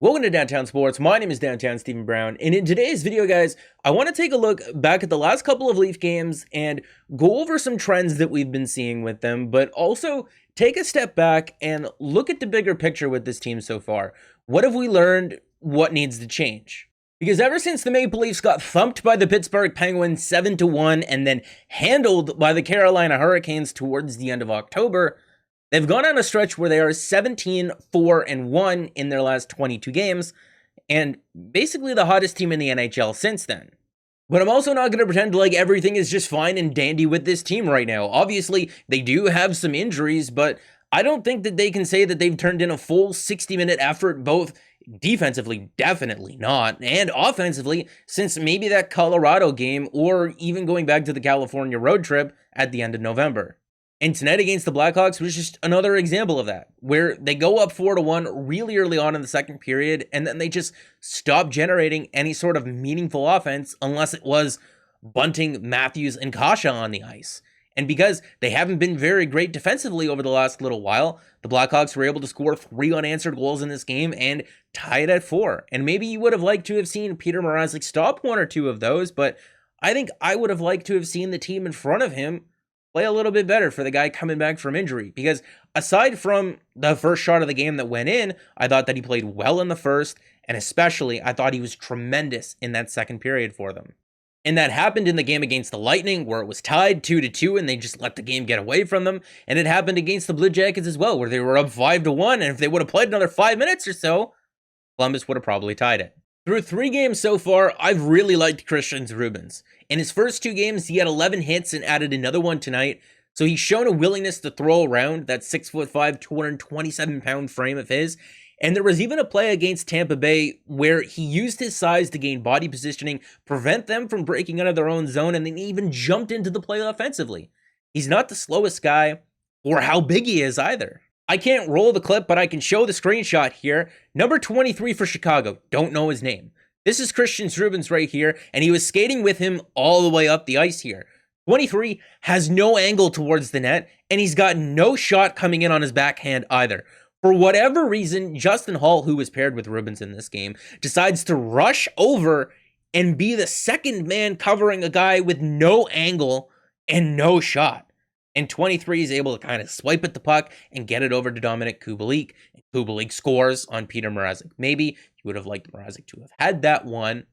Welcome to Downtown Sports. My name is Downtown Stephen Brown, and in today's video, guys, I want to take a look back at the last couple of Leaf games and go over some trends that we've been seeing with them, but also take a step back and look at the bigger picture with this team so far. What have we learned? What needs to change? Because ever since the Maple Leafs got thumped by the Pittsburgh Penguins 7-1 and then handled by the Carolina Hurricanes towards the end of October, they've gone on a stretch where they are 17-4-1 in their last 22 games, and basically the hottest team in the NHL since then. But I'm also not going to pretend like everything is just fine and dandy with this team right now. Obviously, they do have some injuries, but I don't think that they can say that they've turned in a full 60-minute effort, both defensively, definitely not, and offensively, since maybe that Colorado game, or even going back to the California road trip at the end of November. And tonight against the Blackhawks was just another example of that, where they go up 4-1 really early on in the second period, and then they just stop generating any sort of meaningful offense unless it was Bunting, Matthews, and Kasha on the ice. And because they haven't been very great defensively over the last little while, the Blackhawks were able to score 3 unanswered goals in this game and tie it at 4. And maybe you would have liked to have seen Peter Mrazek stop 1 or 2 of those, but I think I would have liked to have seen the team in front of him play a little bit better for the guy coming back from injury. Because aside from the first shot of the game that went in, I thought that he played well in the first, and especially I thought he was tremendous in that second period for them. And that happened in the game against the Lightning, where it was tied 2-2, and they just let the game get away from them. And it happened against the Blue Jackets as well, where they were up 5-1, and if they would have played another 5 minutes or so, Columbus would have probably tied it. Through 3 games so far, I've really liked Christian Rubens. In his first 2 games, he had 11 hits and added another one tonight, so he's shown a willingness to throw around that 6'5", 227-pound frame of his. And there was even a play against Tampa Bay where he used his size to gain body positioning, prevent them from breaking out of their own zone, and then even jumped into the play offensively. He's not the slowest guy, or how big he is either. I can't roll the clip, but I can show the screenshot here. Number 23 for Chicago. Don't know his name. This is Christian Rubens right here, and he was skating with him all the way up the ice here. 23 has no angle towards the net, and he's got no shot coming in on his backhand either. For whatever reason, Justin Holl, who was paired with Rubens in this game, decides to rush over and be the second man covering a guy with no angle and no shot. And 23 is able to kind of swipe at the puck and get it over to Dominik Kubalik. And Kubalik scores on Peter Mrazek. Maybe you would have liked Mrazek to have had that one.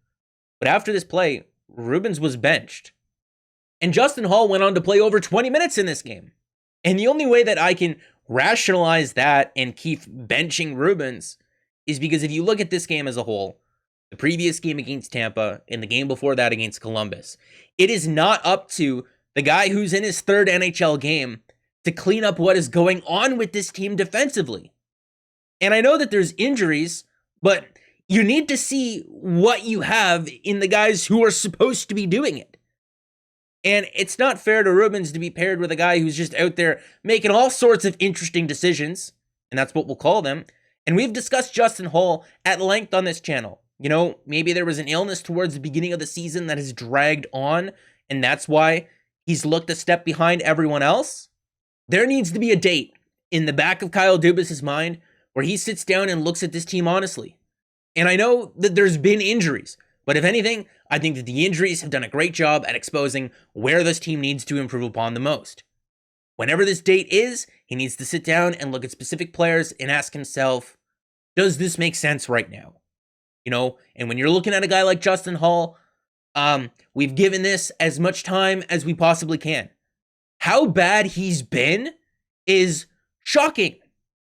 But after this play, Rubens was benched. And Justin Holl went on to play over 20 minutes in this game. And the only way that I can rationalize that and keep benching Rubens is because if you look at this game as a whole, the previous game against Tampa and the game before that against Columbus, it is not up to the guy who's in his 3rd NHL game to clean up what is going on with this team defensively. And I know that there's injuries, but you need to see what you have in the guys who are supposed to be doing it. And it's not fair to Rubens to be paired with a guy who's just out there making all sorts of interesting decisions, and that's what we'll call them. And we've discussed Justin Holl at length on this channel. You know, maybe there was an illness towards the beginning of the season that has dragged on, and that's why he's looked a step behind everyone else. There needs to be a date in the back of Kyle Dubas's mind where he sits down and looks at this team honestly. And I know that there's been injuries, but if anything, I think that the injuries have done a great job at exposing where this team needs to improve upon the most. Whenever this date is, he needs to sit down and look at specific players and ask himself, does this make sense right now? You know, and when you're looking at a guy like Justin Holl, we've given this as much time as we possibly can. How bad he's been is shocking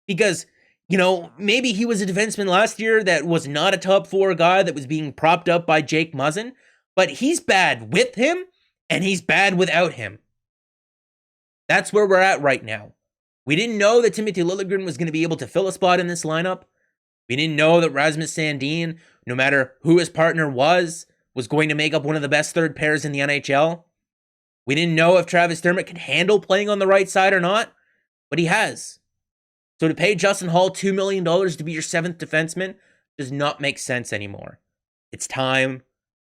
because, you know, maybe he was a defenseman last year that was not a top 4 guy that was being propped up by Jake Muzzin, but he's bad with him and he's bad without him. That's where we're at right now. We didn't know that Timothy Liljegren was going to be able to fill a spot in this lineup. We didn't know that Rasmus Sandin, no matter who his partner was going to make up one of the best 3rd pairs in the NHL. We didn't know if Travis Dermott could handle playing on the right side or not, but he has. So to pay Justin Holl $2 million to be your 7th defenseman does not make sense anymore. It's time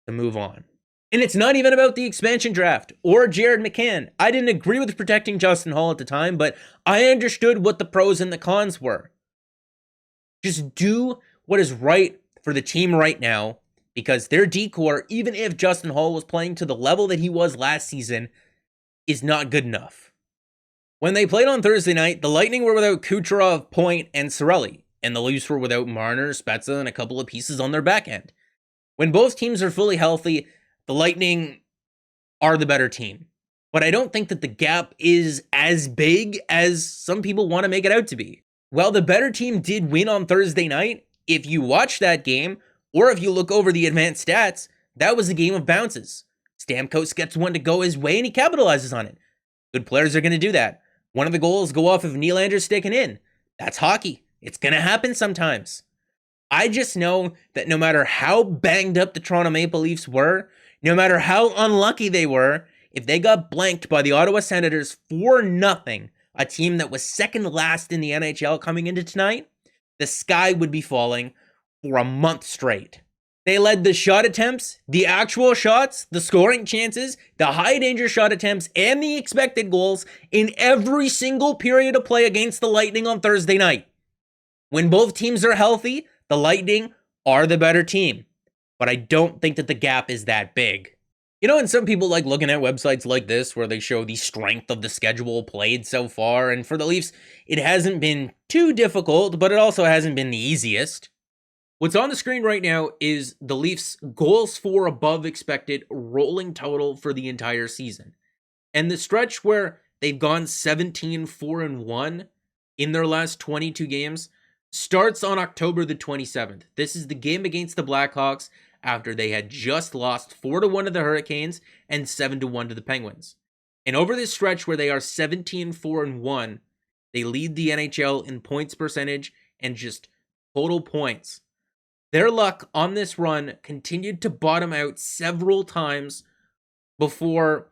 to move on. And it's not even about the expansion draft or Jared McCann. I didn't agree with protecting Justin Holl at the time, but I understood what the pros and the cons were. Just do what is right for the team right now, because their decor, even if Justin Hall was playing to the level that he was last season, is not good enough. When they played on Thursday night, the Lightning were without Kucherov, Point, and Cirelli, and the Leafs were without Marner, Spezza, and a couple of pieces on their back end. When both teams are fully healthy, the Lightning are the better team. But I don't think that the gap is as big as some people want to make it out to be. While the better team did win on Thursday night, if you watch that game, or if you look over the advanced stats, that was a game of bounces. Stamkos gets one to go his way and he capitalizes on it. Good players are going to do that. One of the goals go off of Nylander sticking in. That's hockey. It's going to happen sometimes. I just know that no matter how banged up the Toronto Maple Leafs were, no matter how unlucky they were, if they got blanked by the Ottawa Senators 4-0, a team that was second last in the NHL coming into tonight, the sky would be falling for a month straight. They led the shot attempts, the actual shots, the scoring chances, the high danger shot attempts, and the expected goals in every single period of play against the Lightning on Thursday night. When both teams are healthy, the Lightning are the better team. But I don't think that the gap is that big. You know, and some people like looking at websites like this where they show the strength of the schedule played so far, and for the Leafs, it hasn't been too difficult, but it also hasn't been the easiest. What's on the screen right now is the Leafs' goals for above expected rolling total for the entire season. And the stretch where they've gone 17-4-1 in their last 22 games starts on October the 27th. This is the game against the Blackhawks after they had just lost 4-1 to the Hurricanes and 7-1 to the Penguins. And over this stretch where they are 17-4-1, they lead the NHL in points percentage and just total points. Their luck on this run continued to bottom out several times before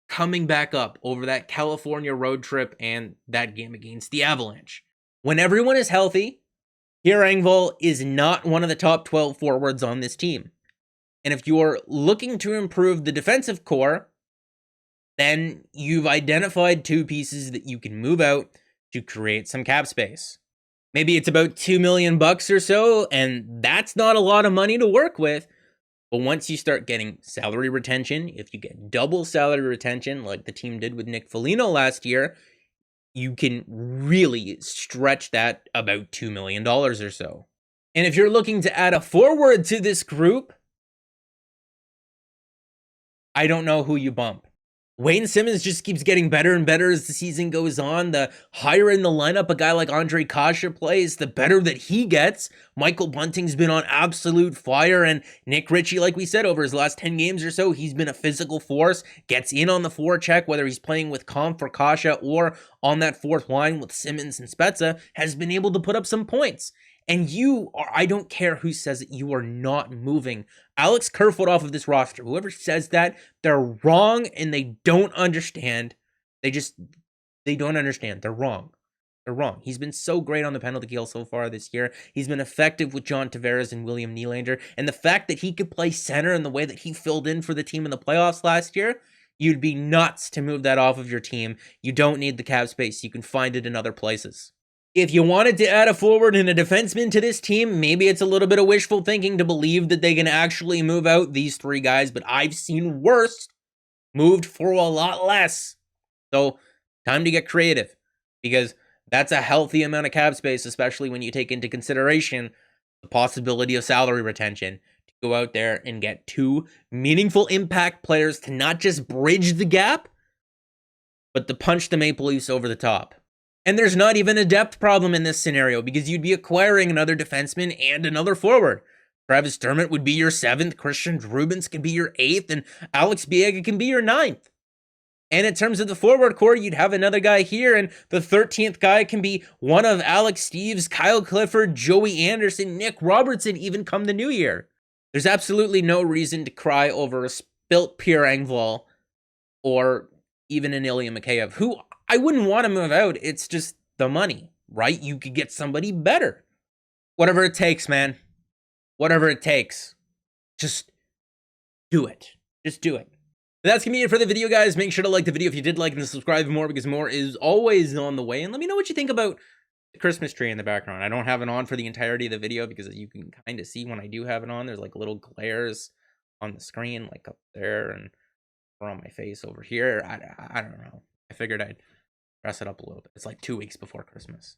coming back up over that California road trip and that game against the Avalanche. When everyone is healthy, Pierre Engvall is not one of the top 12 forwards on this team. And if you're looking to improve the defensive core, then you've identified two pieces that you can move out to create some cap space. Maybe it's about $2 million or so, and that's not a lot of money to work with. But once you start getting salary retention, if you get double salary retention like the team did with Nick Foligno last year, you can really stretch that about $2 million or so. And if you're looking to add a forward to this group, I don't know who you bump. Wayne Simmons just keeps getting better and better as the season goes on. The higher in the lineup a guy like Ondrej Kase plays, the better that he gets. Michael Bunting's been on absolute fire, and Nick Ritchie, like we said, over his last 10 games or so, he's been a physical force, gets in on the forecheck, whether he's playing with Comp for Kase or on that fourth line with Simmons and Spezza, has been able to put up some points. And you are, I don't care who says it, you are not moving Alex Kerfoot off of this roster. Whoever says that, they're wrong and they don't understand. They don't understand. They're wrong. They're wrong. He's been so great on the penalty kill so far this year. He's been effective with John Tavares and William Nylander. And the fact that he could play center in the way that he filled in for the team in the playoffs last year, you'd be nuts to move that off of your team. You don't need the cap space. You can find it in other places. If you wanted to add a forward and a defenseman to this team, maybe it's a little bit of wishful thinking to believe that they can actually move out these three guys, but I've seen worse moved for a lot less. So, time to get creative, because that's a healthy amount of cap space, especially when you take into consideration the possibility of salary retention. To go out there and get two meaningful impact players to not just bridge the gap, but to punch the Maple Leafs over the top. And there's not even a depth problem in this scenario, because you'd be acquiring another defenseman and another forward. Travis Dermott would be your 7th, Christian Rubens can be your 8th, and Alex Biega can be your 9th. And in terms of the forward core, you'd have another guy here, and the 13th guy can be one of Alex Steeves, Kyle Clifford, Joey Anderson, Nick Robertson, even come the new year. There's absolutely no reason to cry over a spilt Pierre Engvall or even an Ilya Mikheyev, who I wouldn't want to move out. It's just the money, right? You could get somebody better. Whatever it takes, man. Whatever it takes. Just do it. Just do it. That's going to be it for the video, guys. Make sure to like the video if you did like, and subscribe for more, because more is always on the way. And let me know what you think about Christmas tree in the background. I don't have it on for the entirety of the video because you can kind of see when I do have it on. There's like little glares on the screen, like up there and or on my face over here. I don't know. I figured I'd dress it up a little bit. It's like 2 weeks before Christmas.